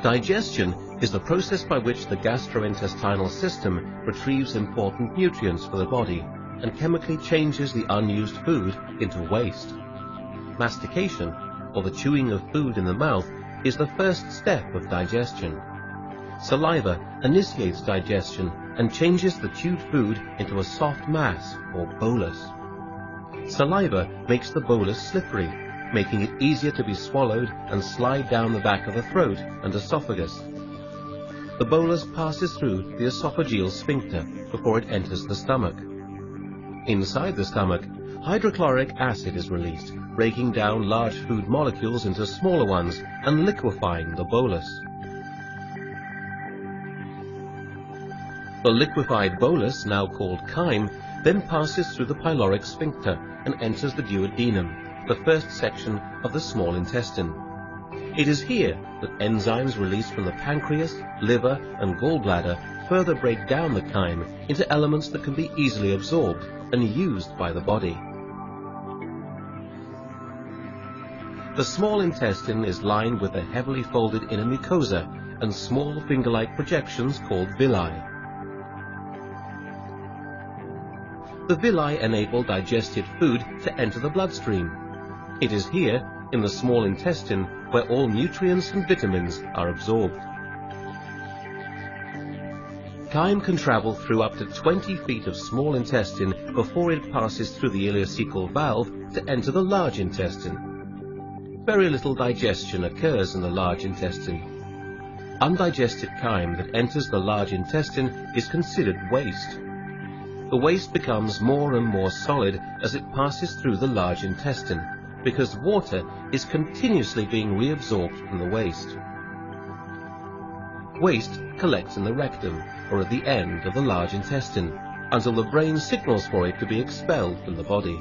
Digestion is the process by which the gastrointestinal system retrieves important nutrients for the body and chemically changes the unused food into waste. Mastication, or the chewing of food in the mouth, is the first step of digestion. Saliva initiates digestion and changes the chewed food into a soft mass, or bolus. Saliva makes the bolus slippery, making it easier to be swallowed and slide down the back of the throat and esophagus. The bolus passes through the esophageal sphincter before it enters the stomach. Inside the stomach, hydrochloric acid is released, breaking down large food molecules into smaller ones and liquefying the bolus. The liquefied bolus, now called chyme, then passes through the pyloric sphincter and enters the duodenum, the first section of the small intestine. It is here that enzymes released from the pancreas, liver, and gallbladder further break down the chyme into elements that can be easily absorbed and used by the body. The small intestine is lined with a heavily folded inner mucosa and small finger-like projections called villi. The villi enable digested food to enter the bloodstream. It is here, in the small intestine, where all nutrients and vitamins are absorbed. Chyme can travel through up to 20 feet of small intestine before it passes through the ileocecal valve to enter the large intestine. Very little digestion occurs in the large intestine. Undigested chyme that enters the large intestine is considered waste. The waste becomes more and more solid as it passes through the large intestine, because water is continuously being reabsorbed from the waste. Waste collects in the rectum, or at the end of the large intestine, until the brain signals for it to be expelled from the body.